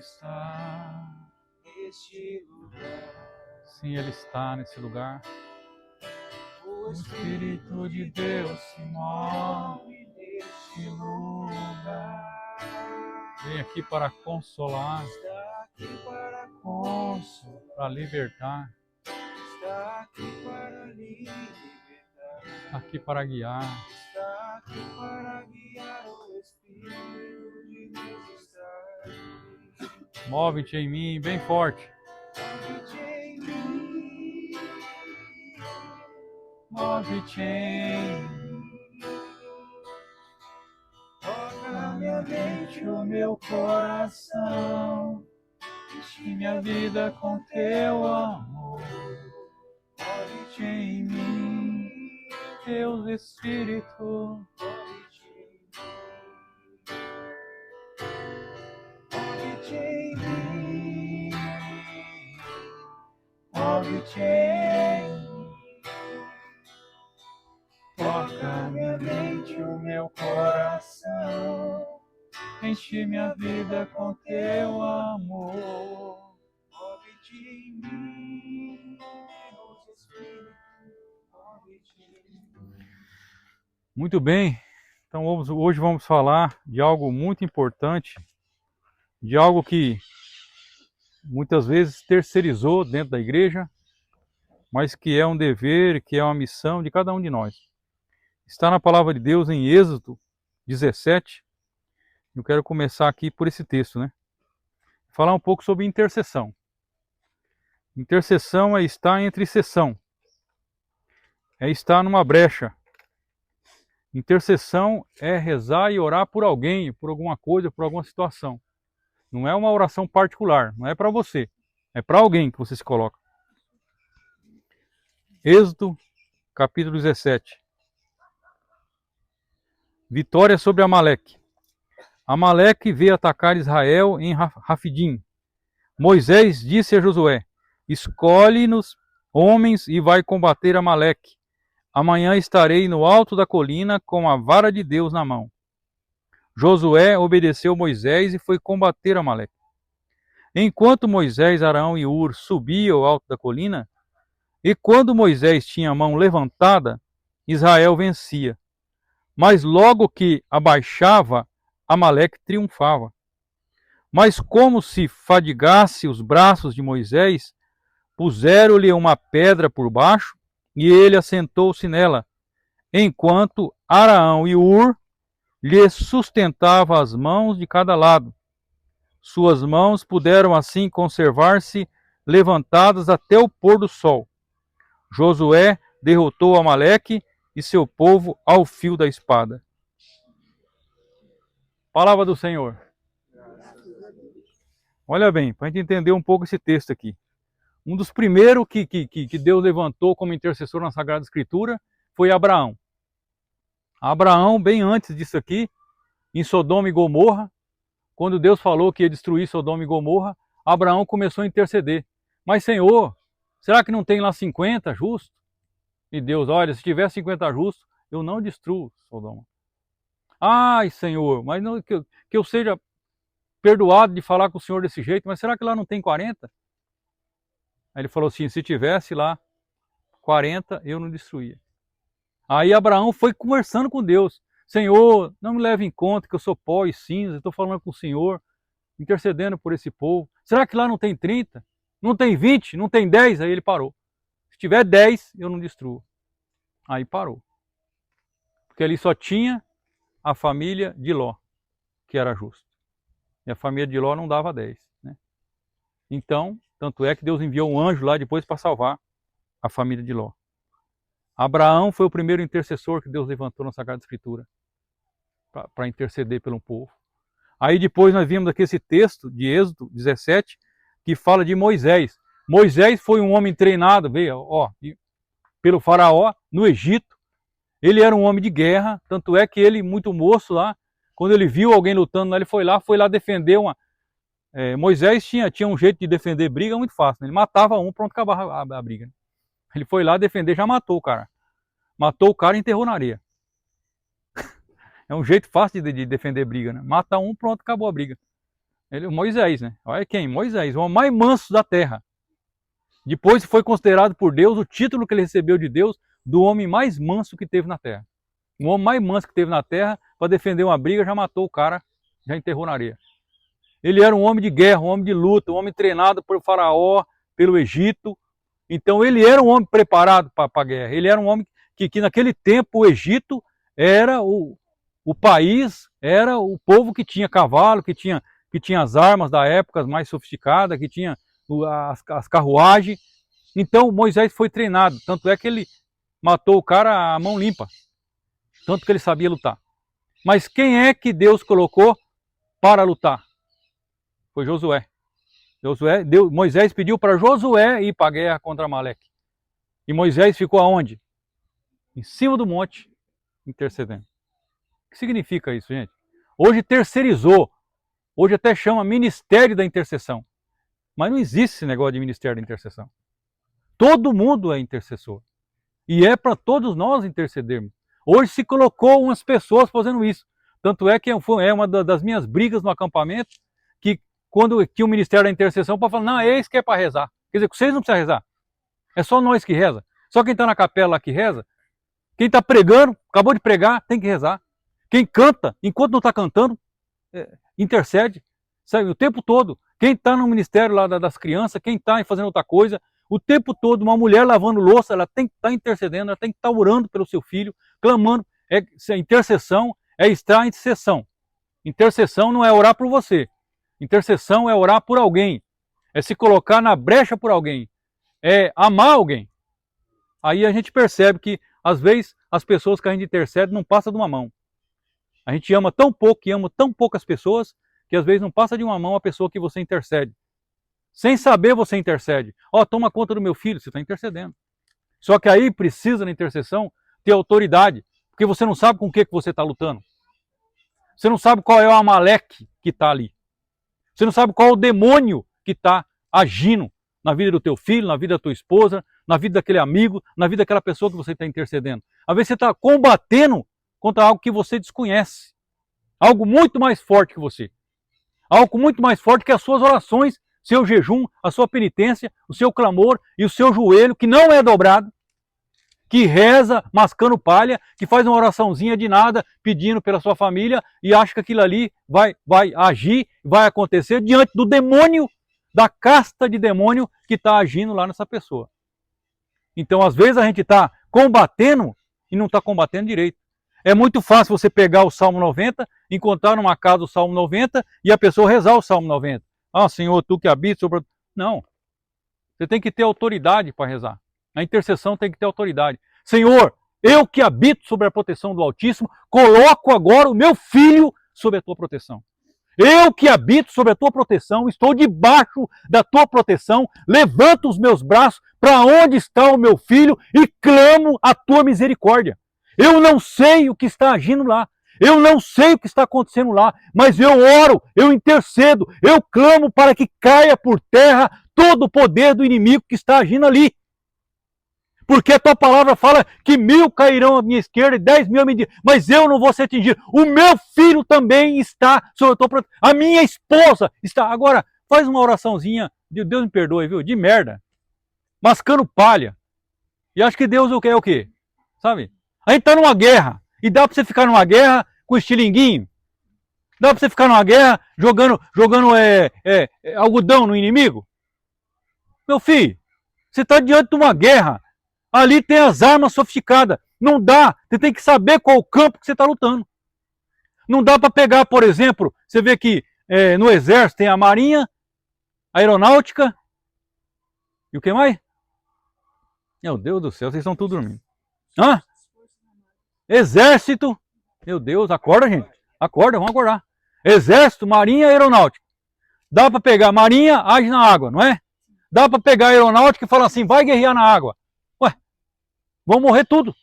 está neste lugar. Sim, Ele está nesse lugar. O O Espírito de Deus se move neste lugar. Vem aqui para consolar, Está aqui para para libertar, está aqui para libertar. aqui para guiar. Está aqui para guiar. O Espírito de Deus está aqui. Move-te em mim bem forte. Move-te em mim. Move-te em mim. Toca minha mente, o meu coração. Enche minha vida com teu amor. Move-te Em mim, Deus Espírito. Move-te em mim. Move-te em mim. Toca minha mente, o meu coração. Enche minha vida com teu amor. Move-te em mim, Deus Espírito. Move-te em mim. Muito bem, então hoje vamos falar de algo muito importante, de algo que muitas vezes terceirizou dentro da igreja, mas que é um dever, que é uma missão de cada um de nós. Está na palavra de Deus em Êxodo 17. Eu quero começar aqui por esse texto, né? Falar um pouco sobre intercessão. Intercessão é estar entre sessão, é estar numa brecha. Intercessão é rezar e orar por alguém, por alguma coisa, por alguma situação. Não é uma oração particular, não é para você, é para alguém que você se coloca. Êxodo, capítulo 17. Vitória sobre Amaleque. Amaleque veio atacar Israel em Rafidim. Moisés disse a Josué: escolhe-nos homens e vai combater Amaleque. Amanhã estarei no alto da colina com a vara de Deus na mão. Josué obedeceu Moisés e foi combater Amaleque. Enquanto Moisés, Arão e Hur subiam ao alto da colina, e quando Moisés tinha a mão levantada, Israel vencia. Mas logo que abaixava, Amaleque triunfava. Mas como se fadigasse os braços de Moisés, puseram-lhe uma pedra por baixo, e ele assentou-se nela, enquanto Arão e Hur lhe sustentavam as mãos de cada lado. Suas mãos puderam assim conservar-se levantadas até o pôr do sol. Josué derrotou Amaleque e seu povo ao fio da espada. Palavra do Senhor. Olha bem, para a gente entender um pouco esse texto aqui. Um dos primeiros que Deus levantou como intercessor na Sagrada Escritura foi Abraão. Abraão, bem antes disso aqui, em Sodoma e Gomorra, quando Deus falou que ia destruir Sodoma e Gomorra, Abraão começou a interceder. Mas, Senhor, será que não tem lá 50 justos? E Deus, olha, se tiver 50 justos, eu não destruo Sodoma. Ai, Senhor, mas não, que eu seja perdoado de falar com o Senhor desse jeito, mas será que lá não tem 40? Aí ele falou assim, se tivesse lá 40, eu não destruía. Aí Abraão foi conversando com Deus. Senhor, não me leve em conta que eu sou pó e cinza, estou falando com o Senhor, intercedendo por esse povo. Será que lá não tem 30? Não tem 20? Não tem 10? Aí ele parou. Se tiver 10, eu não destruo. Aí parou. Porque ali só tinha a família de Ló, que era justo. E a família de Ló não dava 10. Né? Então, tanto é que Deus enviou um anjo lá depois para salvar a família de Ló. Abraão foi o primeiro intercessor que Deus levantou na Sagrada Escritura para interceder pelo povo. Aí depois nós vimos aqui esse texto de Êxodo 17, que fala de Moisés. Moisés foi um homem treinado, veja, pelo faraó no Egito. Ele era um homem de guerra, tanto é que ele, muito moço lá, quando ele viu alguém lutando lá, ele foi lá defender uma... Moisés tinha um jeito de defender briga muito fácil, né? Ele matava um, pronto, acabava a briga. Ele foi lá defender, já matou o cara. Matou o cara e enterrou na areia. É um jeito fácil de defender briga, né? Mata um, pronto, acabou a briga. Moisés, né? Olha quem? Moisés, o homem mais manso da terra. Depois foi considerado por Deus o título que ele recebeu de Deus do homem mais manso que teve na terra. O homem mais manso que teve na terra, para defender uma briga, já matou o cara, já enterrou na areia. Ele era um homem de guerra, um homem de luta, um homem treinado por Faraó, pelo Egito. Então ele era um homem preparado para a guerra. Ele era um homem que naquele tempo o Egito era o país, era o povo que tinha cavalo, que tinha as armas da época mais sofisticadas, que tinha as carruagens. Então Moisés foi treinado, tanto é que ele matou o cara à mão limpa, tanto que ele sabia lutar. Mas quem é que Deus colocou para lutar? Foi Josué. Moisés pediu para Josué ir para a guerra contra Amaleque. E Moisés ficou aonde? Em cima do monte, intercedendo. O que significa isso, gente? Hoje terceirizou, hoje até chama Ministério da Intercessão. Mas não existe esse negócio de Ministério da Intercessão. Todo mundo é intercessor. E é para todos nós intercedermos. Hoje se colocou umas pessoas fazendo isso. Tanto é que é uma das minhas brigas no acampamento, que quando tinha o Ministério da Intercessão, para falar, não, esse que é para rezar. Quer dizer, vocês não precisam rezar. É só nós que reza. Só quem está na capela lá que reza. Quem está pregando, acabou de pregar, tem que rezar. Quem canta, enquanto não está cantando, intercede. Sabe, o tempo todo. Quem está no ministério lá das crianças, quem está fazendo outra coisa, o tempo todo, uma mulher lavando louça, ela tem que estar intercedendo, ela tem que estar orando pelo seu filho, clamando. Intercessão é estar em sessão. Intercessão não é orar por você. Intercessão é orar por alguém. É se colocar na brecha por alguém. É amar alguém. Aí a gente percebe que, às vezes, as pessoas que a gente intercede não passam de uma mão. A gente ama tão pouco e ama tão poucas pessoas que às vezes não passa de uma mão a pessoa que você intercede. Sem saber você intercede. Ó, toma conta do meu filho, você está intercedendo. Só que aí precisa na intercessão ter autoridade, porque você não sabe com o que você está lutando. Você não sabe qual é o Amaleque que está ali. Você não sabe qual é o demônio que está agindo na vida do teu filho, na vida da tua esposa, na vida daquele amigo, na vida daquela pessoa que você está intercedendo. Às vezes você está combatendo contra algo que você desconhece. Algo muito mais forte que você. Algo muito mais forte que as suas orações, seu jejum, a sua penitência, o seu clamor e o seu joelho, que não é dobrado, que reza mascando palha, que faz uma oraçãozinha de nada, pedindo pela sua família e acha que aquilo ali vai agir, vai acontecer diante do demônio, da casta de demônio que está agindo lá nessa pessoa. Então, às vezes, a gente está combatendo e não está combatendo direito. É muito fácil você pegar o Salmo 90, encontrar numa casa o Salmo 90 e a pessoa rezar o Salmo 90. Ah, Senhor, tu que habitas sobre... Não. Você tem que ter autoridade para rezar. A intercessão tem que ter autoridade. Senhor, eu que habito sobre a proteção do Altíssimo, coloco agora o meu filho sob a tua proteção. Eu que habito sobre a tua proteção, estou debaixo da tua proteção, levanto os meus braços para onde está o meu filho e clamo a tua misericórdia. Eu não sei o que está agindo lá, eu não sei o que está acontecendo lá, mas eu oro, eu intercedo, eu clamo para que caia por terra todo o poder do inimigo que está agindo ali. Porque a tua palavra fala que 1000 cairão à minha esquerda e 10.000 à minha direita, mas eu não vou ser atingido. O meu filho também está sob a tua proteção. A minha esposa está. Agora, faz uma oraçãozinha, Deus me perdoe, viu? De merda. Mascando palha. E acho que Deus quer o quê? Sabe? A gente está numa guerra. E dá para você ficar numa guerra com estilinguinho? Dá para você ficar numa guerra jogando algodão no inimigo? Meu filho, você está diante de uma guerra. Ali tem as armas sofisticadas. Não dá. Você tem que saber qual o campo que você está lutando. Não dá para pegar, por exemplo, você vê que no exército tem a marinha, a aeronáutica e o que mais? Meu Deus do céu, vocês estão tudo dormindo. Hã? Exército. Meu Deus, acorda, gente. Acorda, vamos acordar. Exército, marinha e aeronáutica. Dá para pegar marinha, age na água, não é? Dá para pegar a aeronáutica e falar assim, vai guerrear na água. Vão morrer tudo.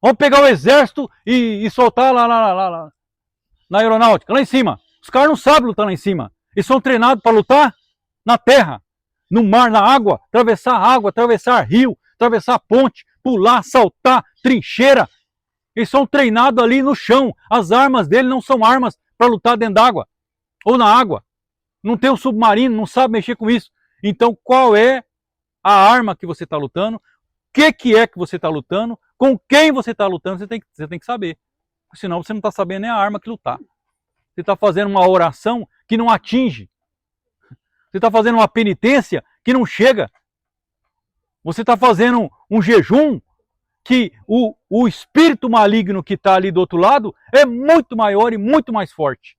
Vamos pegar o exército e soltar lá na aeronáutica, lá em cima. Os caras não sabem lutar lá em cima. Eles são treinados para lutar na terra, no mar, na água, atravessar rio, atravessar ponte, pular, saltar, trincheira. Eles são treinados ali no chão. As armas deles não são armas para lutar dentro d'água ou na água. não tem um submarino, não sabe mexer com isso. Então qual é a arma que você está lutando? O que é que você está lutando? Com quem você está lutando? Você tem que saber. Senão você não está sabendo nem a arma que lutar. Você está fazendo uma oração que não atinge. Você está fazendo uma penitência que não chega. Você está fazendo um jejum que o espírito maligno que está ali do outro lado é muito maior e muito mais forte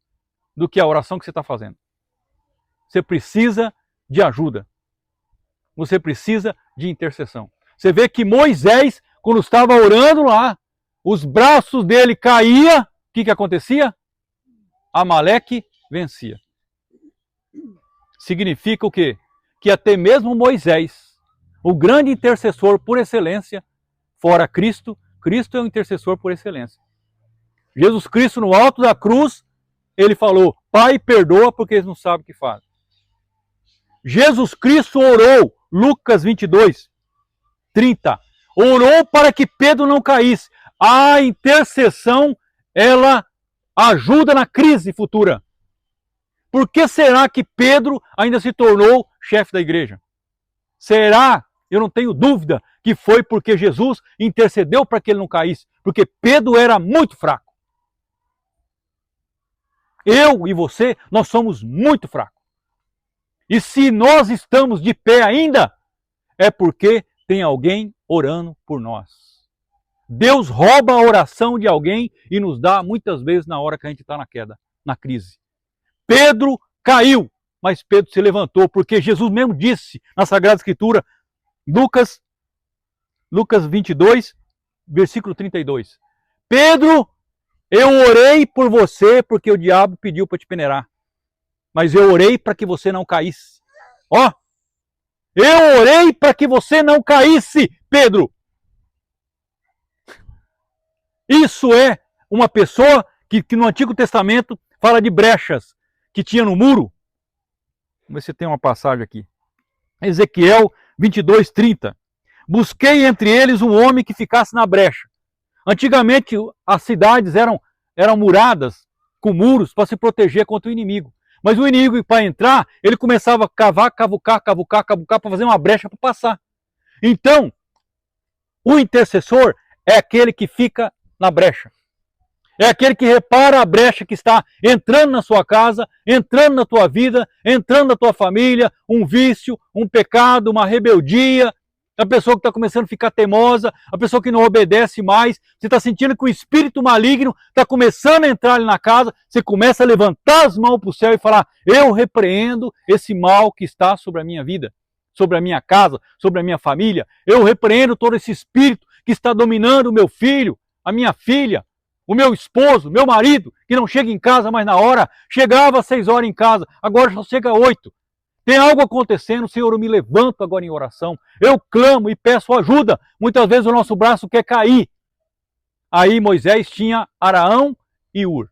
do que a oração que você está fazendo. Você precisa de ajuda. Você precisa de intercessão. Você vê que Moisés, quando estava orando lá, os braços dele caíam, o que acontecia? Amaleque vencia. Significa o quê? Que até mesmo Moisés, o grande intercessor por excelência, fora Cristo, Cristo é o intercessor por excelência. Jesus Cristo no alto da cruz, ele falou, Pai, perdoa porque eles não sabem o que fazem. Jesus Cristo orou, Lucas 22, 30, orou para que Pedro não caísse. A intercessão, ela ajuda na crise futura. Por que será que Pedro ainda se tornou chefe da igreja? Será, eu não tenho dúvida, que foi porque Jesus intercedeu para que ele não caísse, porque Pedro era muito fraco. Eu e você, nós somos muito fracos. E se nós estamos de pé ainda, é porque tem alguém orando por nós. Deus rouba a oração de alguém e nos dá muitas vezes na hora que a gente está na queda, na crise. Pedro caiu, mas Pedro se levantou, porque Jesus mesmo disse na Sagrada Escritura, Lucas 22, versículo 32. Pedro, eu orei por você porque o diabo pediu para te peneirar. Mas eu orei para que você não caísse. Ó, eu orei para que você não caísse, Pedro. Isso é uma pessoa que no Antigo Testamento fala de brechas que tinha no muro. Vamos ver se tem uma passagem aqui. Ezequiel 22, 30. Busquei entre eles um homem que ficasse na brecha. Antigamente as cidades eram muradas com muros para se proteger contra o inimigo. Mas o inimigo, para entrar, ele começava a cavucar para fazer uma brecha para passar. Então, o intercessor é aquele que fica na brecha. É aquele que repara a brecha que está entrando na sua casa, entrando na tua vida, entrando na tua família, um vício, um pecado, uma rebeldia, a pessoa que está começando a ficar teimosa, a pessoa que não obedece mais, você está sentindo que o espírito maligno está começando a entrar ali na casa, você começa a levantar as mãos para o céu e falar, eu repreendo esse mal que está sobre a minha vida, sobre a minha casa, sobre a minha família, eu repreendo todo esse espírito que está dominando o meu filho, a minha filha, o meu esposo, meu marido, que não chega em casa mais na hora, chegava às 6 horas em casa, agora só chega às 8. Tem algo acontecendo, Senhor, eu me levanto agora em oração, eu clamo e peço ajuda. Muitas vezes o nosso braço quer cair. Aí Moisés tinha Araão e Ur.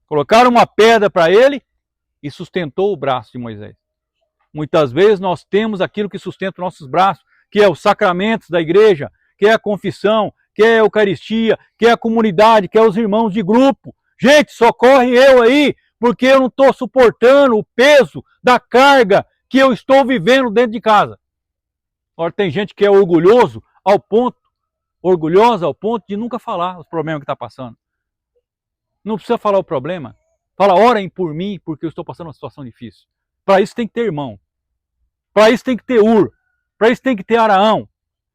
Colocaram uma pedra para ele e sustentou o braço de Moisés. Muitas vezes nós temos aquilo que sustenta os nossos braços, que é os sacramentos da igreja, que é a confissão, que é a Eucaristia, que é a comunidade, que é os irmãos de grupo. Gente, socorre eu aí, porque eu não estou suportando o peso da carga que eu estou vivendo dentro de casa. Agora tem gente que é orgulhosa ao ponto de nunca falar os problemas que está passando. Não precisa falar o problema. Fala, orem por mim, porque eu estou passando uma situação difícil. Para isso tem que ter irmão. Para isso tem que ter Ur. Para isso tem que ter Araão.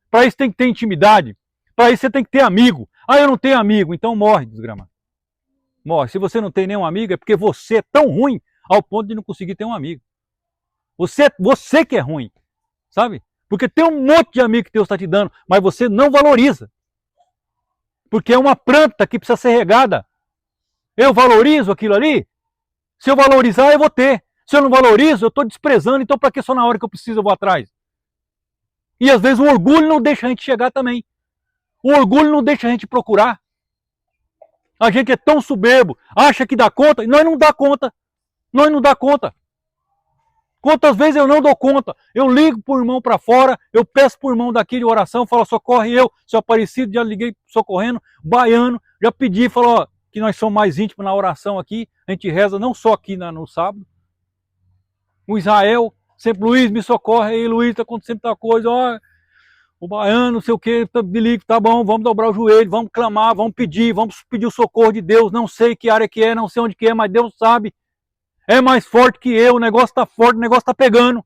Para isso tem que ter intimidade. Para isso você tem que ter amigo. Ah, eu não tenho amigo, então morre, desgramado. Morre. Se você não tem nenhum amigo, é porque você é tão ruim ao ponto de não conseguir ter um amigo. Você que é ruim, sabe? Porque tem um monte de amigo que Deus está te dando, mas você não valoriza. Porque é uma planta que precisa ser regada. Eu valorizo aquilo ali? Se eu valorizar, eu vou ter. Se eu não valorizo, eu estou desprezando, então para que só na hora que eu preciso eu vou atrás? E às vezes o orgulho não deixa a gente chegar também. O orgulho não deixa a gente procurar. A gente é tão soberbo, acha que dá conta, e nós não dá conta. Nós não dá conta. Quantas vezes eu não dou conta? Eu ligo para o irmão para fora, eu peço para o irmão daqui de oração, falo, socorre eu, seu Aparecido, já liguei socorrendo, baiano, já pedi, falou, ó, que nós somos mais íntimos na oração aqui, a gente reza não só aqui no sábado, O Israel, sempre, Luiz, me socorre aí, Luiz, tá acontecendo tal coisa, ó, o baiano, não sei o que, tá bom, vamos dobrar o joelho, vamos clamar, vamos pedir o socorro de Deus, não sei que área que é, não sei onde que é, mas Deus sabe, é mais forte que eu, o negócio tá forte, o negócio tá pegando.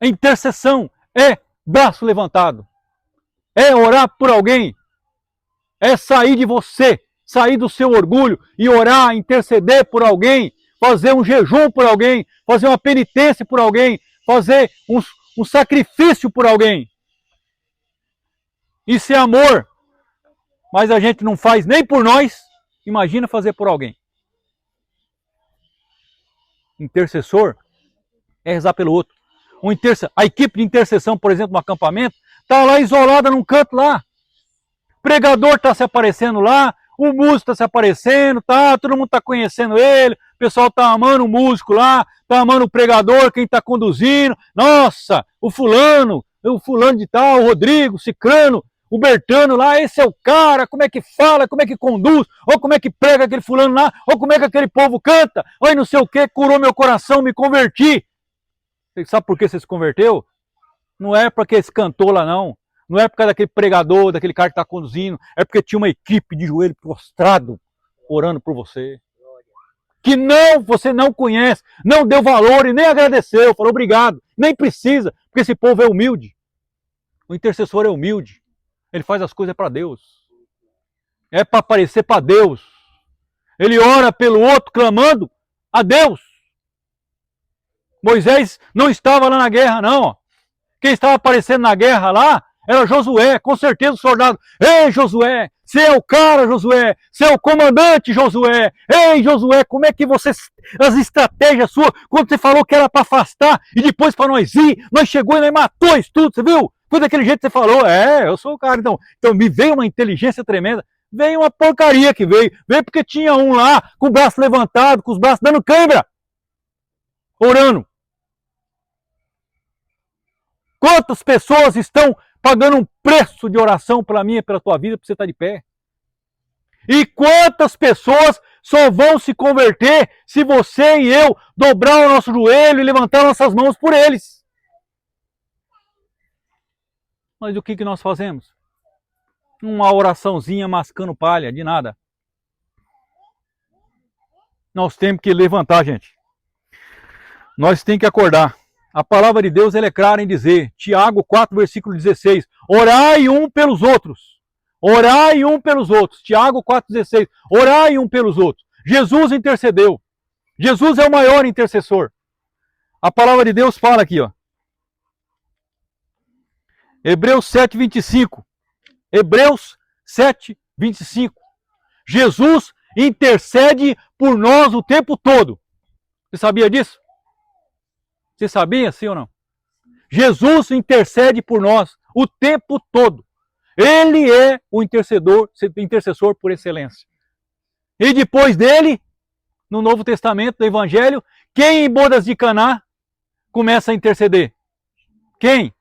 A intercessão é braço levantado, é orar por alguém, é sair de você, sair do seu orgulho e orar, interceder por alguém, fazer um jejum por alguém, fazer uma penitência por alguém, fazer um sacrifício por alguém. Isso é amor. Mas a gente não faz nem por nós, imagina fazer por alguém. Intercessor é rezar pelo outro. A equipe de intercessão, por exemplo, no acampamento, está lá isolada num canto lá. O pregador está se aparecendo lá, o músico está se aparecendo, tá, todo mundo está conhecendo ele, o pessoal está amando o músico lá, está amando o pregador, quem está conduzindo. Nossa, o fulano de tal, o Rodrigo, o Cicrano, o Bertano lá, esse é o cara, como é que fala, como é que conduz, ou como é que prega aquele fulano lá, ou como é que aquele povo canta, ou não sei o que, curou meu coração, me converti. Você sabe por que você se converteu? Não é porque esse cantor lá não. Não é por causa daquele pregador, daquele cara que está conduzindo. É porque tinha uma equipe de joelho prostrado orando por você. Que você não conhece, não deu valor e nem agradeceu. Falou obrigado. Nem precisa, porque esse povo é humilde. O intercessor é humilde. Ele faz as coisas para Deus. É para aparecer para Deus. Ele ora pelo outro clamando a Deus. Moisés não estava lá na guerra não. Quem estava aparecendo na guerra lá era Josué, com certeza o soldado. Ei, Josué, você é o cara, Josué, você é o comandante, Josué. Ei, Josué, como é que você, as estratégias suas, quando você falou que era para afastar e depois para nós ir, nós chegou e nós matou isso tudo, você viu? Foi daquele jeito que você falou. É, eu sou o cara, então me veio uma inteligência tremenda. Veio uma porcaria que veio. Veio porque tinha um lá, com o braço levantado, com os braços dando cãibra, orando. Quantas pessoas estão pagando um preço de oração pela minha e pela tua vida para você estar de pé? E quantas pessoas só vão se converter se você e eu dobrar o nosso joelho e levantar nossas mãos por eles? Mas o que nós fazemos? Uma oraçãozinha mascando palha, de nada. Nós temos que levantar, gente. Nós temos que acordar. A palavra de Deus ela é clara em dizer, Tiago 4, versículo 16, orai um pelos outros. Orai um pelos outros. Tiago 4,16. Orai um pelos outros. Jesus intercedeu. Jesus é o maior intercessor. A palavra de Deus fala aqui, ó. Hebreus 7,25. Hebreus 7,25. Jesus intercede por nós o tempo todo. Você sabia disso? Você sabia, sim ou não? Jesus intercede por nós o tempo todo. Ele é o intercessor por excelência. E depois dele, no Novo Testamento, do Evangelho, quem em bodas de Caná começa a interceder? Quem?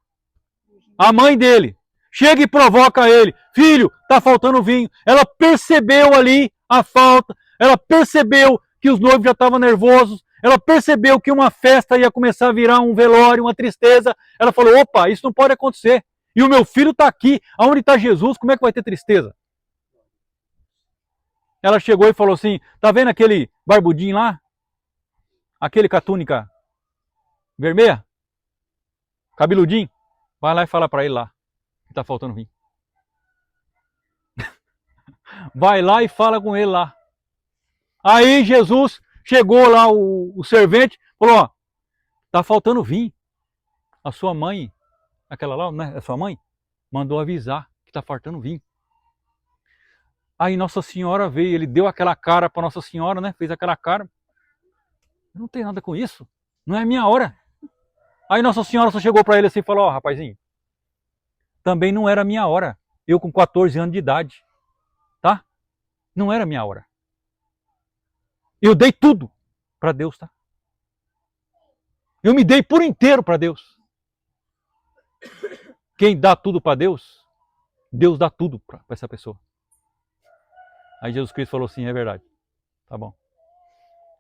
A mãe dele. Chega e provoca ele. Filho, está faltando vinho. Ela percebeu ali a falta. Ela percebeu que os noivos já estavam nervosos. Ela percebeu que uma festa ia começar a virar um velório, uma tristeza. Ela falou, opa, isso não pode acontecer. E o meu filho está aqui. Aonde está Jesus? Como é que vai ter tristeza? Ela chegou e falou assim, tá vendo aquele barbudinho lá? Aquele com a túnica vermelha? Cabeludinho? Vai lá e fala para ele lá, que está faltando vinho. Vai lá e fala com ele lá. Aí Jesus chegou lá, o servente, falou, ó, tá faltando vinho. A sua mãe, aquela lá, né, a sua mãe, mandou avisar que tá faltando vinho. Aí Nossa Senhora veio, ele deu aquela cara para Nossa Senhora, né, fez aquela cara. Não tem nada com isso, não é minha hora. Aí Nossa Senhora só chegou para ele assim e falou, ó, rapazinho, também não era minha hora, eu com 14 anos de idade, tá? Não era minha hora. Eu dei tudo para Deus, tá? Eu me dei por inteiro para Deus. Quem dá tudo para Deus, Deus dá tudo para essa pessoa. Aí Jesus Cristo falou assim, é verdade. Tá bom.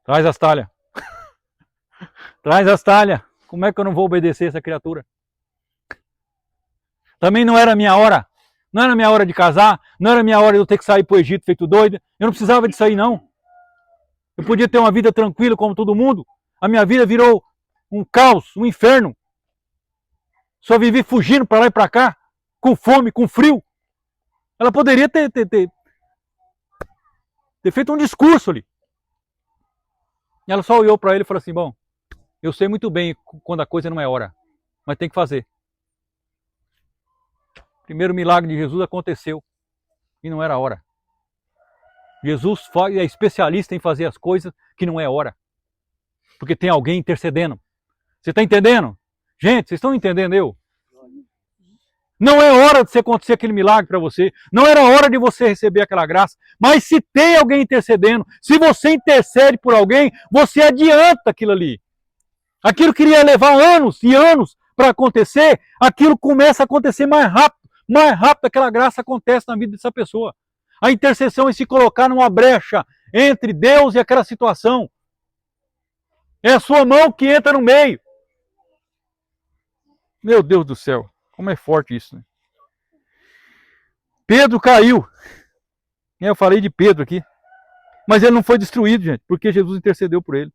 Traz as talhas. Traz as talhas. Como é que eu não vou obedecer essa criatura? Também não era minha hora. Não era minha hora de casar. Não era minha hora de eu ter que sair para o Egito feito doido. Eu não precisava disso aí, não. Eu podia ter uma vida tranquila como todo mundo. A minha vida virou um caos, um inferno. Só vivi fugindo para lá e para cá. Com fome, com frio. Ela poderia ter feito um discurso ali. E ela só olhou para ele e falou assim, bom, eu sei muito bem quando a coisa não é hora, mas tem que fazer. O primeiro milagre de Jesus aconteceu e não era hora. Jesus é especialista em fazer as coisas que não é hora. Porque tem alguém intercedendo. Você está entendendo? Gente, vocês estão entendendo eu? Não é hora de acontecer aquele milagre para você. Não era hora de você receber aquela graça. Mas se tem alguém intercedendo, se você intercede por alguém, você adianta aquilo ali. Aquilo que iria levar anos e anos para acontecer, aquilo começa a acontecer mais rápido. Mais rápido aquela graça acontece na vida dessa pessoa. A intercessão é se colocar numa brecha entre Deus e aquela situação. É a sua mão que entra no meio. Meu Deus do céu, como é forte isso, né? Pedro caiu. Eu falei de Pedro aqui. Mas ele não foi destruído, gente, porque Jesus intercedeu por ele.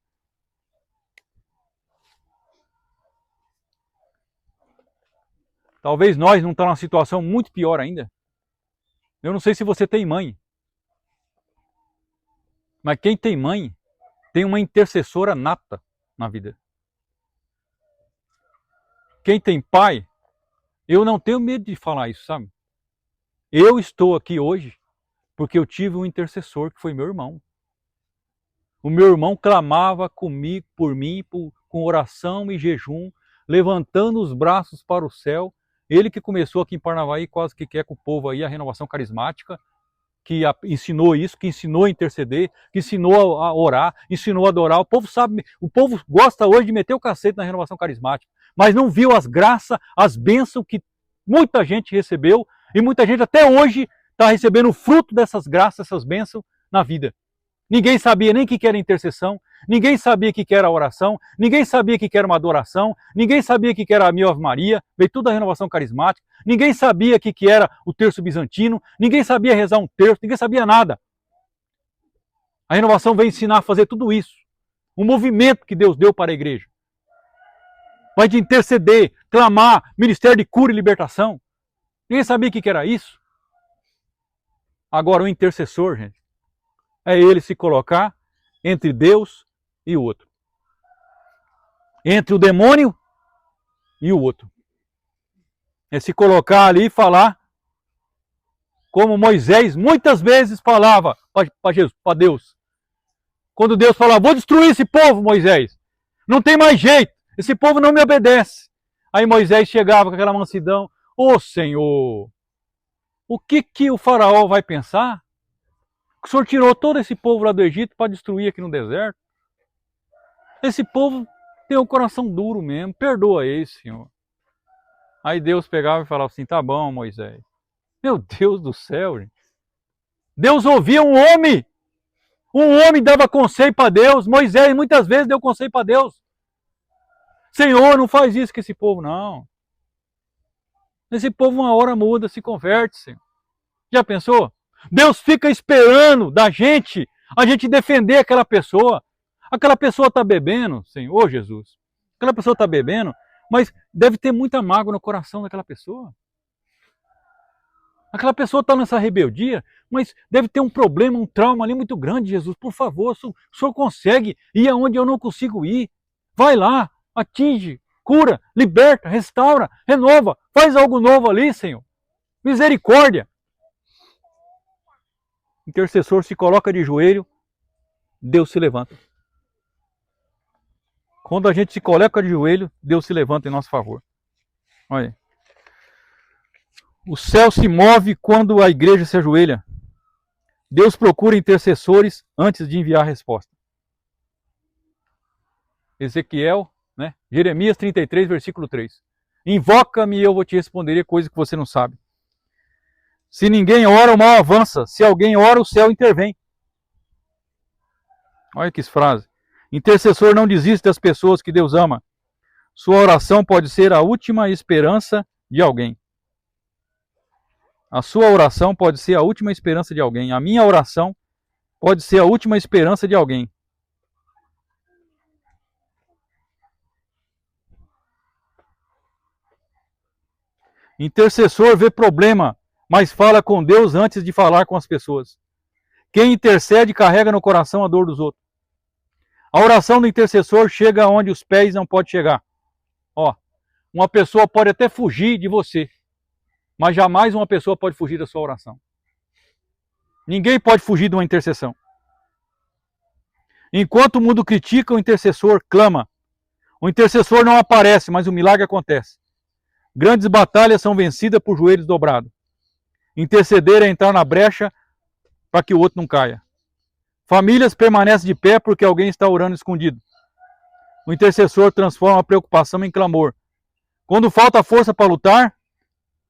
Talvez nós não estamos numa situação muito pior ainda. Eu não sei se você tem mãe. Mas quem tem mãe tem uma intercessora nata na vida. Quem tem pai, eu não tenho medo de falar isso, sabe? Eu estou aqui hoje porque eu tive um intercessor que foi meu irmão. O meu irmão clamava comigo, por mim, com oração e jejum, levantando os braços para o céu. Ele que começou aqui em Parnavaí, quase que quer com o povo aí a renovação carismática, que ensinou isso, que ensinou a interceder, que ensinou a orar, ensinou a adorar. O povo sabe, o povo gosta hoje de meter o cacete na renovação carismática, mas não viu as graças, as bênçãos que muita gente recebeu e muita gente até hoje está recebendo o fruto dessas graças, essas bênçãos na vida. Ninguém sabia nem o que era intercessão, ninguém sabia o que era oração, ninguém sabia o que era uma adoração, ninguém sabia o que era a Mil Ave Maria, veio tudo da renovação carismática, ninguém sabia o que era o terço bizantino, ninguém sabia rezar um terço, ninguém sabia nada. A renovação veio ensinar a fazer tudo isso. Um movimento que Deus deu para a igreja. Vai de interceder, clamar, ministério de cura e libertação. Ninguém sabia o que era isso. Agora o intercessor, gente, é ele se colocar entre Deus e o outro. Entre o demônio e o outro. É se colocar ali e falar como Moisés muitas vezes falava para Deus. Quando Deus falava, vou destruir esse povo, Moisés. Não tem mais jeito. Esse povo não me obedece. Aí Moisés chegava com aquela mansidão. Ô Senhor, o que o faraó vai pensar? O Senhor tirou todo esse povo lá do Egito para destruir aqui no deserto. Esse povo tem o coração duro mesmo. Perdoa eles, Senhor. Aí Deus pegava e falava assim, tá bom, Moisés. Meu Deus do céu, gente. Deus ouvia um homem. Um homem dava conselho para Deus. Moisés muitas vezes deu conselho para Deus. Senhor, não faz isso com esse povo, não. Esse povo uma hora muda, se converte, Senhor. Já pensou? Deus fica esperando da gente, a gente defender aquela pessoa. Aquela pessoa está bebendo, Senhor Jesus. Aquela pessoa está bebendo, mas deve ter muita mágoa no coração daquela pessoa. Aquela pessoa está nessa rebeldia, mas deve ter um problema, um trauma ali muito grande, Jesus. Por favor, o Senhor consegue ir aonde eu não consigo ir. Vai lá, atinge, cura, liberta, restaura, renova, faz algo novo ali, Senhor. Misericórdia. O intercessor se coloca de joelho, Deus se levanta. Quando a gente se coloca de joelho, Deus se levanta em nosso favor. Olha. O céu se move quando a igreja se ajoelha. Deus procura intercessores antes de enviar a resposta. Ezequiel, né? Jeremias 33, versículo 3. Invoca-me e eu vou te responder coisa que você não sabe. Se ninguém ora, o mal avança. Se alguém ora, o céu intervém. Olha que frase. Intercessor não desiste das pessoas que Deus ama. Sua oração pode ser a última esperança de alguém. A sua oração pode ser a última esperança de alguém. A minha oração pode ser a última esperança de alguém. Intercessor vê problema, mas fala com Deus antes de falar com as pessoas. Quem intercede carrega no coração a dor dos outros. A oração do intercessor chega onde os pés não podem chegar. Ó, uma pessoa pode até fugir de você, mas jamais uma pessoa pode fugir da sua oração. Ninguém pode fugir de uma intercessão. Enquanto o mundo critica, o intercessor clama. O intercessor não aparece, mas o milagre acontece. Grandes batalhas são vencidas por joelhos dobrados. Interceder é entrar na brecha para que o outro não caia. Famílias permanecem de pé porque alguém está orando escondido. O intercessor transforma a preocupação em clamor. Quando falta força para lutar,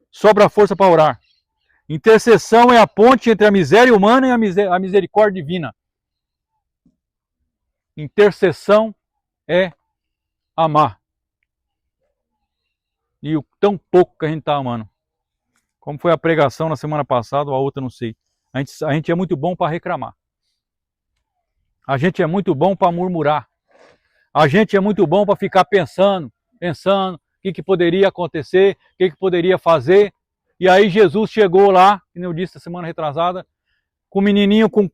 sobra força para orar. Intercessão é a ponte entre a miséria humana e a misericórdia divina. Intercessão é amar. E o tão pouco que a gente está amando. Como foi a pregação na semana passada, ou a outra, não sei. A gente é muito bom para reclamar. A gente é muito bom para murmurar. A gente é muito bom para ficar pensando o que poderia acontecer, o que poderia fazer. E aí Jesus chegou lá, como eu disse na semana retrasada, com um menininho com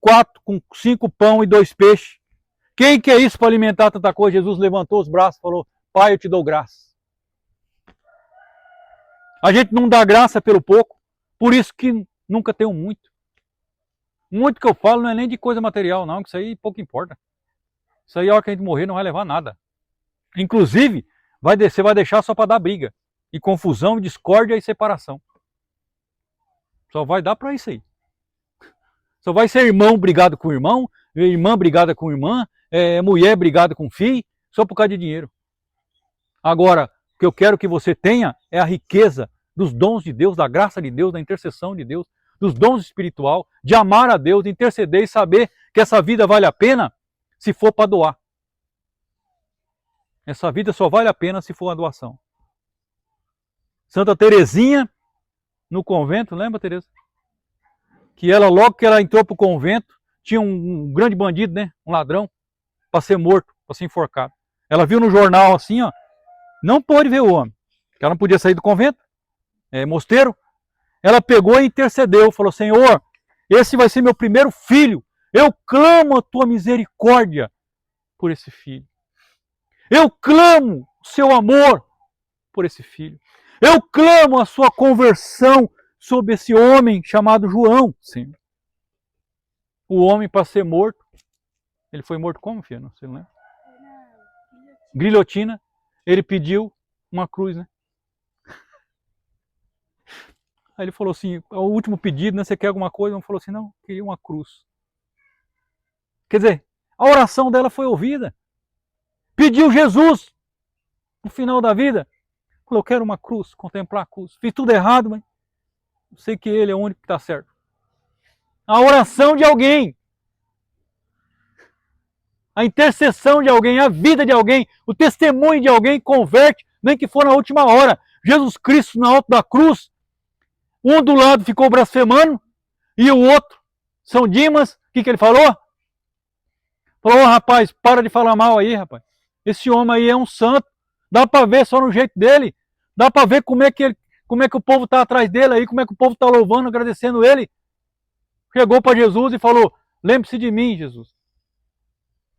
5 pão e 2 peixes. Quem que é isso para alimentar tanta coisa? Jesus levantou os braços e falou, Pai, eu te dou graça. A gente não dá graça pelo pouco, por isso que nunca tem um muito. Muito que eu falo não é nem de coisa material, não, que isso aí pouco importa. Isso aí, a hora que a gente morrer, não vai levar nada. Inclusive, você vai deixar só para dar briga, e confusão, discórdia e separação. Só vai dar para isso aí. Só vai ser irmão brigado com irmão, irmã brigada com irmã, mulher brigada com filho, só por causa de dinheiro. Agora, o que eu quero que você tenha é a riqueza dos dons de Deus, da graça de Deus, da intercessão de Deus, dos dons espiritual, de amar a Deus, de interceder e saber que essa vida vale a pena se for para doar. Essa vida só vale a pena se for uma doação. Santa Teresinha, no convento, lembra, Teresa? Que ela, logo que ela entrou para o convento, tinha um grande bandido, né? Um ladrão, para ser morto, para ser enforcado. Ela viu no jornal assim, ó, não pôde ver o homem, porque ela não podia sair do convento, mosteiro. Ela pegou e intercedeu, falou, Senhor, esse vai ser meu primeiro filho, eu clamo a tua misericórdia por esse filho. Eu clamo o seu amor por esse filho. Eu clamo a sua conversão sobre esse homem chamado João, Senhor. O homem, para ser morto, ele foi morto como, filho? Não sei, não lembra? Guilhotina. Ele pediu uma cruz, né? Aí ele falou assim, o último pedido, né? Você quer alguma coisa? Ele falou assim, não, queria uma cruz. Quer dizer, a oração dela foi ouvida. Pediu Jesus no final da vida. Falou, eu quero uma cruz, contemplar a cruz. Fiz tudo errado, mas eu sei que ele é o único que está certo. A oração de alguém, a intercessão de alguém, a vida de alguém, o testemunho de alguém converte, nem que for na última hora. Jesus Cristo na alta da cruz, um do lado ficou blasfemando e o outro, São Dimas, o que ele falou? Falou, rapaz, para de falar mal aí, rapaz. Esse homem aí é um santo, dá para ver só no jeito dele, dá para ver como é que o povo está atrás dele aí, como é que o povo está louvando, agradecendo ele. Chegou para Jesus e falou, lembre-se de mim, Jesus,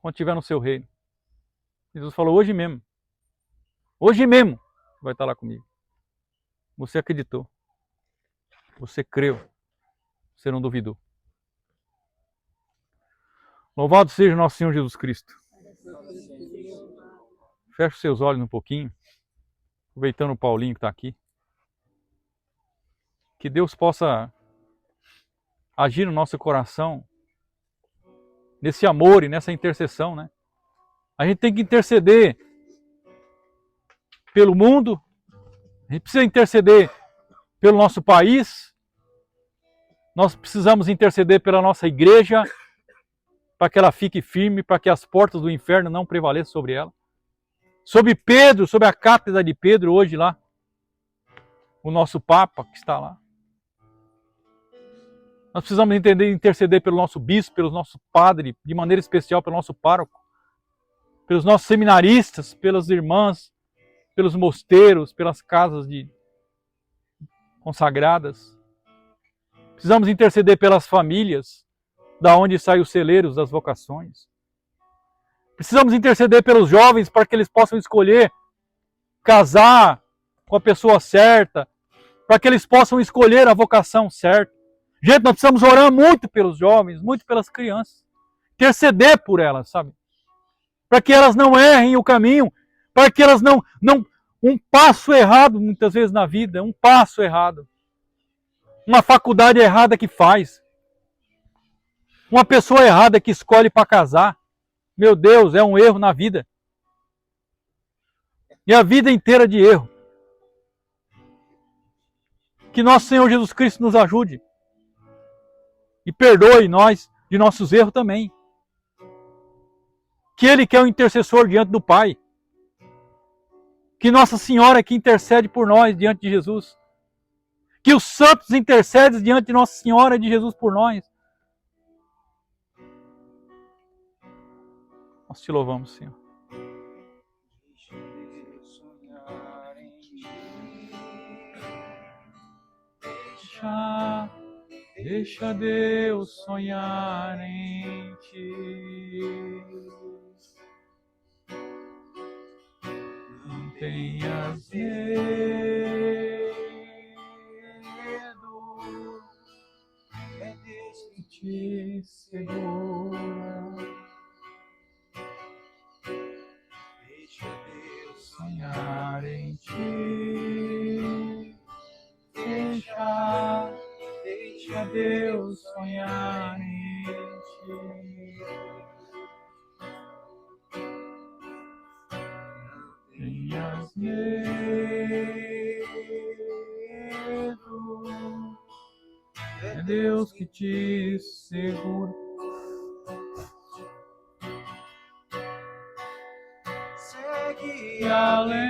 quando estiver no seu reino. Jesus falou, hoje mesmo vai estar lá comigo. Você acreditou, você creu, você não duvidou. Louvado seja nosso Senhor Jesus Cristo. Feche os seus olhos um pouquinho, aproveitando o Paulinho que está aqui. Que Deus possa agir no nosso coração, nesse amor e nessa intercessão, né? A gente tem que interceder pelo mundo, a gente precisa interceder pelo nosso país, nós precisamos interceder pela nossa igreja, para que ela fique firme, para que as portas do inferno não prevaleçam sobre ela. Sobre Pedro, sobre a cátedra de Pedro, hoje lá, o nosso Papa que está lá. Nós precisamos entender e interceder pelo nosso bispo, pelo nosso padre, de maneira especial pelo nosso pároco, pelos nossos seminaristas, pelas irmãs, pelos mosteiros, pelas casas consagradas. Precisamos interceder pelas famílias, da onde saem os celeiros das vocações. Precisamos interceder pelos jovens para que eles possam escolher casar com a pessoa certa, para que eles possam escolher a vocação certa. Gente, nós precisamos orar muito pelos jovens, muito pelas crianças. Interceder por elas, sabe? Para que elas não errem o caminho, para que elas não um passo errado muitas vezes na vida, um passo errado. Uma faculdade errada que faz. Uma pessoa errada que escolhe para casar. Meu Deus, é um erro na vida. E a vida inteira de erro. Que nosso Senhor Jesus Cristo nos ajude. E perdoe nós de nossos erros também. Que Ele que é o intercessor diante do Pai. Que Nossa Senhora que intercede por nós diante de Jesus. Que os santos intercedem diante de Nossa Senhora e de Jesus por nós. Nós te louvamos, Senhor. Deixa Deus sonhar em ti. Não tenhas medo, é Deus que te segura. Deixa Deus sonhar em ti. Deixa Deus sonhar em ti. Não tenhas medo, é Deus que te segura. Segue além,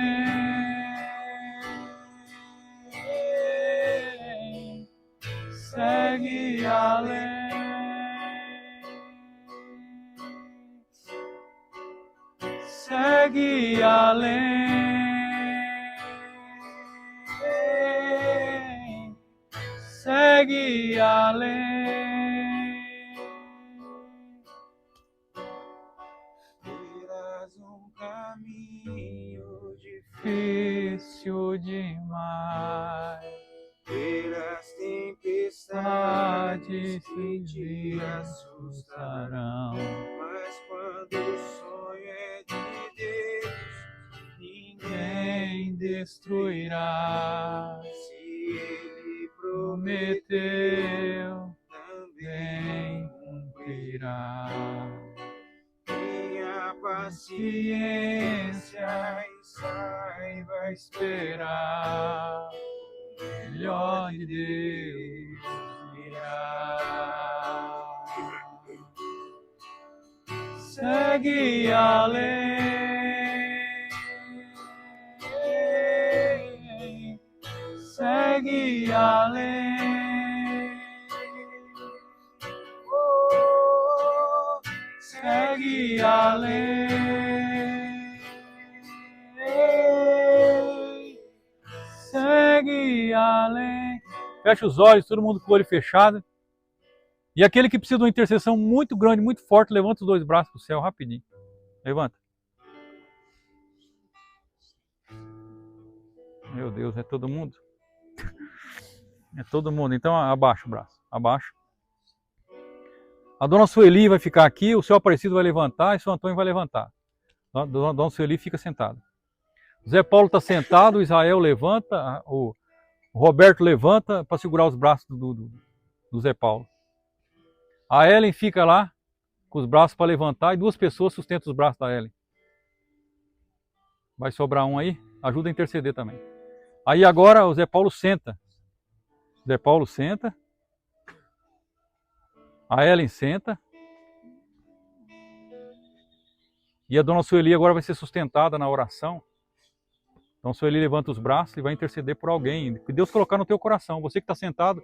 segue além, segue além, segue além. Terás um caminho Difícil demais, terás tempestades que te assustarão. Mas quando o sonho é de Deus, ninguém destruirá. se Ele Prometeu, também nem cumprirá. tenha paciência e saiba Esperar, melhor de Deus virá. Segue além, segue além, Oh, segue além, segue além. Fecha os olhos, todo mundo com o olho fechado. E aquele que precisa de uma intercessão muito grande, muito forte, levanta os dois braços para o céu, rapidinho. Levanta. Meu Deus, é todo mundo? É todo mundo. Então abaixa o braço. Abaixa. A dona Sueli vai ficar aqui, o seu Aparecido vai levantar e o seu Antônio vai levantar. A dona Sueli fica sentada. O Zé Paulo está sentado, o Israel levanta, o Roberto levanta para segurar os braços do Zé Paulo. A Ellen fica lá com os braços para levantar e duas pessoas sustentam os braços da Ellen. Vai sobrar um aí, ajuda a interceder também. Aí agora o Zé Paulo senta. O Zé Paulo senta. A Ellen senta. E a dona Sueli agora vai ser sustentada na oração. Então, Sueli levanta os braços e vai interceder por alguém que Deus colocar no teu coração. Você que está sentado,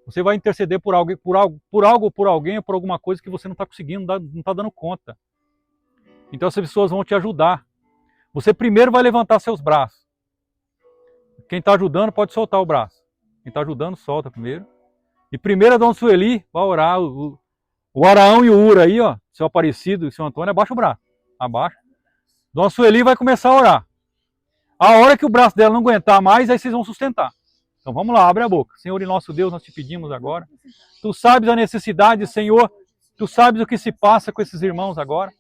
você vai interceder por alguém, por alguém ou por alguma coisa que você não está conseguindo, não está dando conta. Então, essas pessoas vão te ajudar. Você primeiro vai levantar seus braços. Quem está ajudando pode soltar o braço. Quem está ajudando, solta primeiro. E primeiro a dona Sueli vai orar. O Araão e o Ura aí, ó, seu Aparecido e seu Antônio, abaixa o braço. Abaixa. Dona Sueli vai começar a orar. A hora que o braço dela não aguentar mais, aí vocês vão sustentar. Então vamos lá, abre a boca. Senhor e nosso Deus, nós te pedimos agora. Tu sabes a necessidade, Senhor. Tu sabes o que se passa com esses irmãos agora.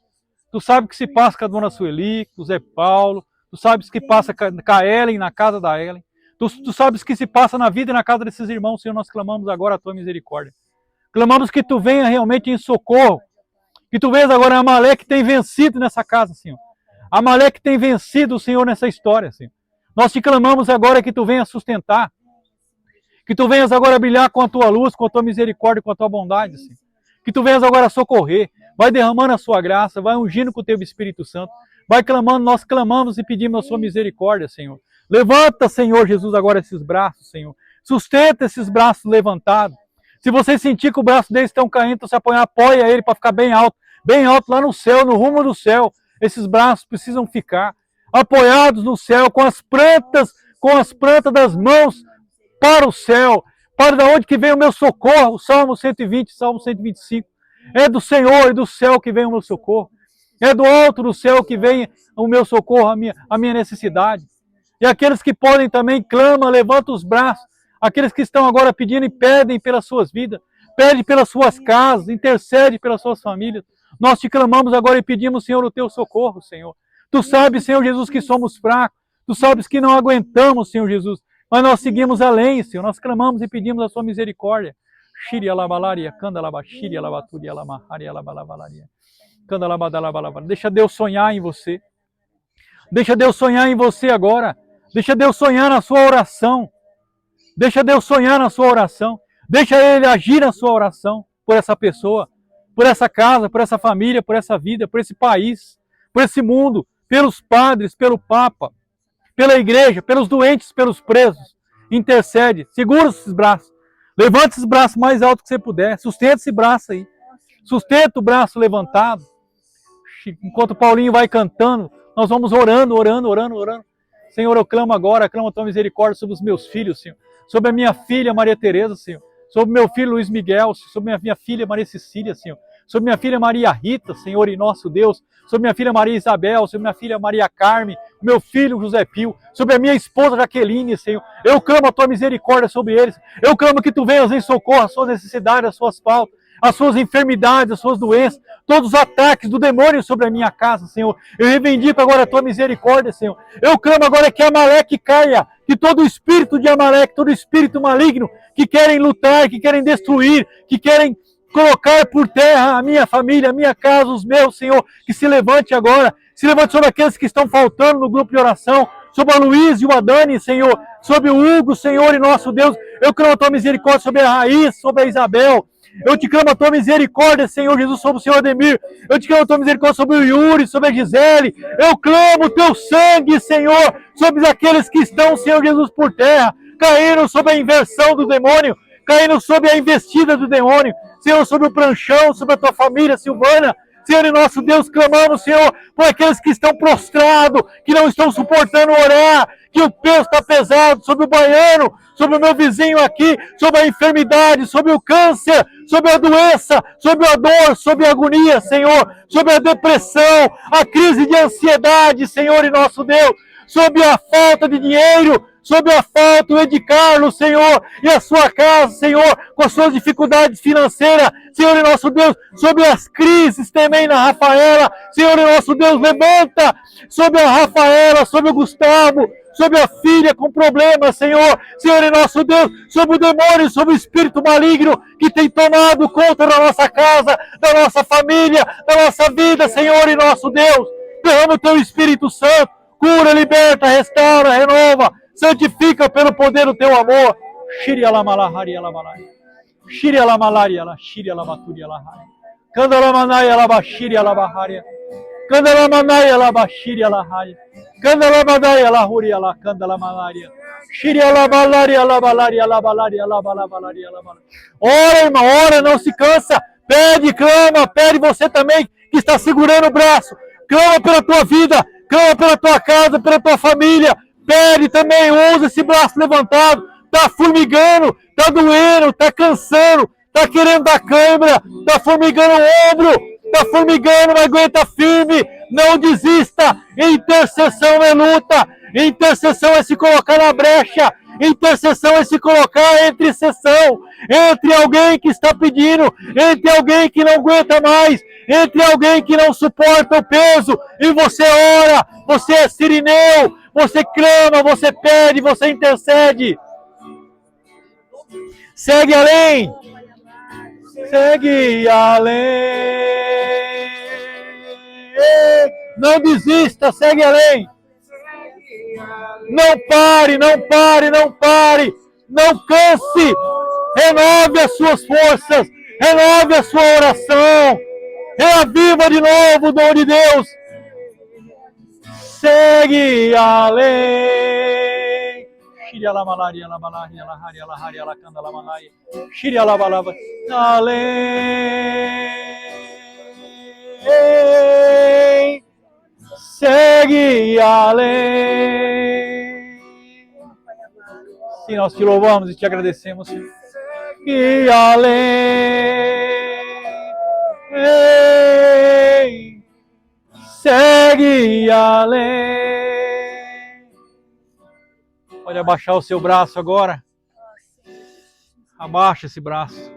Tu sabes o que se passa com a dona Sueli, com o Zé Paulo. Tu sabes o que passa com a Ellen, na casa da Ellen. Tu sabes o que se passa na vida e na casa desses irmãos, Senhor. Nós clamamos agora a tua misericórdia. Clamamos que tu venha realmente em socorro. Que tu venhas agora, Amaleque tem vencido nessa casa, Senhor. Amaleque tem vencido, Senhor, nessa história, Senhor. Nós te clamamos agora que tu venhas sustentar. Que tu venhas agora brilhar com a tua luz, com a tua misericórdia, com a tua bondade, Senhor. Que tu venhas agora socorrer. Vai derramando a sua graça, vai ungindo com o teu Espírito Santo. Vai clamando, nós clamamos e pedimos a sua misericórdia, Senhor. Levanta, Senhor Jesus, agora esses braços, Senhor. Sustenta esses braços levantados. Se você sentir que o braço deles estão caindo, se apoia ele para ficar bem alto lá no céu, no rumo do céu. Esses braços precisam ficar apoiados no céu, com as plantas das mãos para o céu, para de onde que vem o meu socorro. Salmo 120, Salmo 125. É do Senhor e do céu que vem o meu socorro. É do alto do céu que vem o meu socorro, a minha necessidade. E aqueles que podem também, clama, levanta os braços. Aqueles que estão agora pedindo e pedem pelas suas vidas, pedem pelas suas casas, intercede pelas suas famílias. Nós te clamamos agora e pedimos, Senhor, o teu socorro, Senhor. Tu sabes, Senhor Jesus, que somos fracos. Tu sabes que não aguentamos, Senhor Jesus. Mas nós seguimos além, Senhor. Nós clamamos e pedimos a sua misericórdia. Shiri alabalaria, candalaba, shiri alabaturi alamahari alabalabalaria. Candalabadalabalabala. Deixa Deus sonhar em você. Deixa Deus sonhar em você agora. Deixa Deus sonhar na sua oração. Deixa Deus sonhar na sua oração. Deixa Ele agir na sua oração por essa pessoa, por essa casa, por essa família, por essa vida, por esse país, por esse mundo, pelos padres, pelo Papa, pela igreja, pelos doentes, pelos presos. Intercede, segura esses braços. Levante esses braços mais alto que você puder. Sustenta esse braço aí. Sustenta o braço levantado. Enquanto o Paulinho vai cantando, nós vamos orando. Senhor, eu clamo agora, clamo a tua misericórdia sobre os meus filhos, Senhor. Sobre a minha filha Maria Tereza, Senhor. Sobre meu filho Luiz Miguel, sobre minha filha Maria Cecília, Senhor. Sobre minha filha Maria Rita, Senhor e nosso Deus. Sobre minha filha Maria Isabel, sobre minha filha Maria Carme, meu filho José Pio, sobre a minha esposa Jaqueline, Senhor. Eu clamo a tua misericórdia sobre eles. Eu clamo que tu venhas em socorro às suas necessidades, às suas faltas, às suas enfermidades, às suas doenças, todos os ataques do demônio sobre a minha casa, Senhor. Eu reivindico agora a tua misericórdia, Senhor. Eu clamo agora que Amaleque caia, que todo espírito de Amaleque, todo espírito maligno, que querem lutar, que querem destruir, que querem colocar por terra a minha família, a minha casa, os meus, Senhor, que se levante agora, se levante sobre aqueles que estão faltando no grupo de oração, sobre a Luiz e o Adani, Senhor, sobre o Hugo, Senhor e nosso Deus. Eu clamo a tua misericórdia sobre a Raiz, sobre a Isabel. Eu te clamo a tua misericórdia, Senhor Jesus, sobre o Senhor Ademir. Eu te clamo a tua misericórdia sobre o Yuri, sobre a Gisele. Eu clamo o teu sangue, Senhor, sobre aqueles que estão, Senhor Jesus, por terra, caíram sob a inversão do demônio, caíram sob a investida do demônio. Senhor, sobre o Pranchão, sobre a tua família, Silvana. Senhor e nosso Deus, clamamos, Senhor, por aqueles que estão prostrados, que não estão suportando orar, que o peso está pesado sobre o baiano, sobre o meu vizinho aqui, sobre a enfermidade, sobre o câncer, sobre a doença, sobre a dor, sobre a agonia, Senhor, sobre a depressão, a crise de ansiedade, Senhor e nosso Deus, sobre a falta de dinheiro, sobre a falta do Ed Carlos, Senhor, e a sua casa, Senhor, com as suas dificuldades financeiras, Senhor e nosso Deus, sobre as crises também na Rafaela, Senhor e nosso Deus, levanta sobre a Rafaela, sobre o Gustavo, sobre a filha com problemas, Senhor, Senhor e nosso Deus, sobre o demônio, sobre o espírito maligno que tem tomado conta da nossa casa, da nossa família, da nossa vida, Senhor e nosso Deus, derrama o teu Espírito Santo, cura, liberta, restaura, renova, santifica pelo poder do teu amor. Shiri alamalahari alamalai. Shiri alamalari ala shiri alamaturi alahari. Kandalamanai alabashiri alabahari. Candalamanaya la bashiri la haya. Candalamanaya la huria la candalamanaria. Shiria la balaria la balaria la balaria la balabalaria la balaria. Ora, irmão, ora, não se cansa. Pede, clama, pede você também que está segurando o braço. Clama pela tua vida, clama pela tua casa, pela tua família. Pede também, usa esse braço levantado. Tá formigando, tá doendo, tá cansando, tá querendo dar câimbra, tá formigando o ombro, tá formigando, mas aguenta firme, não desista. Intercessão é luta, intercessão é se colocar na brecha, intercessão é se colocar entre sessão, entre alguém que está pedindo, entre alguém que não aguenta mais, entre alguém que não suporta o peso, e você ora, você é sirineu, você clama, você pede, você intercede. Segue além, segue além, não desista, segue além. Não pare, não pare, não pare, não canse, renove as suas forças, renove a sua oração, reaviva de novo o dom de Deus, segue além. Shiria la malaria, la malaria, la haria, la haria, la canda, la malaria, shiria la balava, além, segue além. Sim, nós te louvamos e te agradecemos, Senhor. E além, segue além. Pode abaixar o seu braço agora. Abaixa esse braço.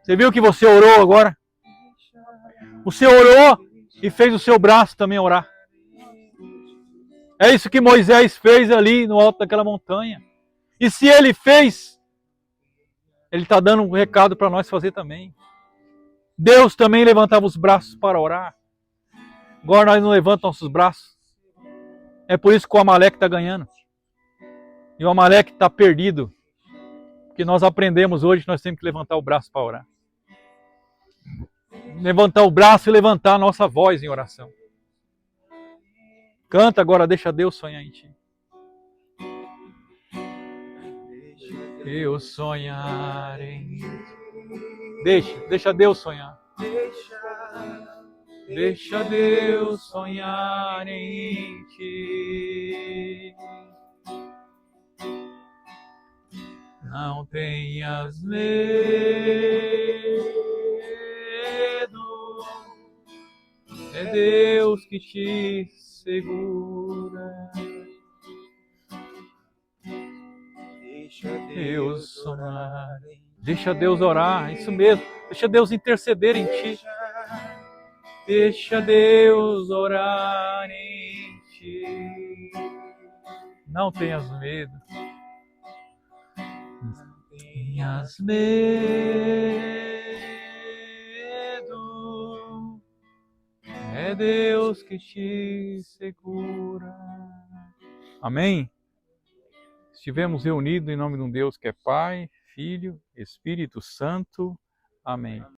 Você viu que você orou agora? Você orou e fez o seu braço também orar. É isso que Moisés fez ali no alto daquela montanha. E se ele fez, ele está dando um recado para nós fazer também. Deus também levantava os braços para orar. Agora nós não levantamos nossos braços. É por isso que o Amaleque está ganhando. E o Amaleque está perdido. Porque nós aprendemos hoje que nós temos que levantar o braço para orar. Levantar o braço e levantar a nossa voz em oração. Canta agora, deixa Deus sonhar em ti. Eu sonhar em ti. Deixa Deus sonhar. Deixa Deus sonhar em ti. Não tenhas medo. É Deus que te segura. Deixa Deus sonhar. Deixa Deus orar, isso mesmo. Deixa Deus interceder em ti. Deixa Deus orar em ti. Não tenhas medo. Não tenhas medo. É Deus que te segura. Amém? Estivemos reunidos em nome de um Deus que é Pai, Filho, Espírito Santo. Amém.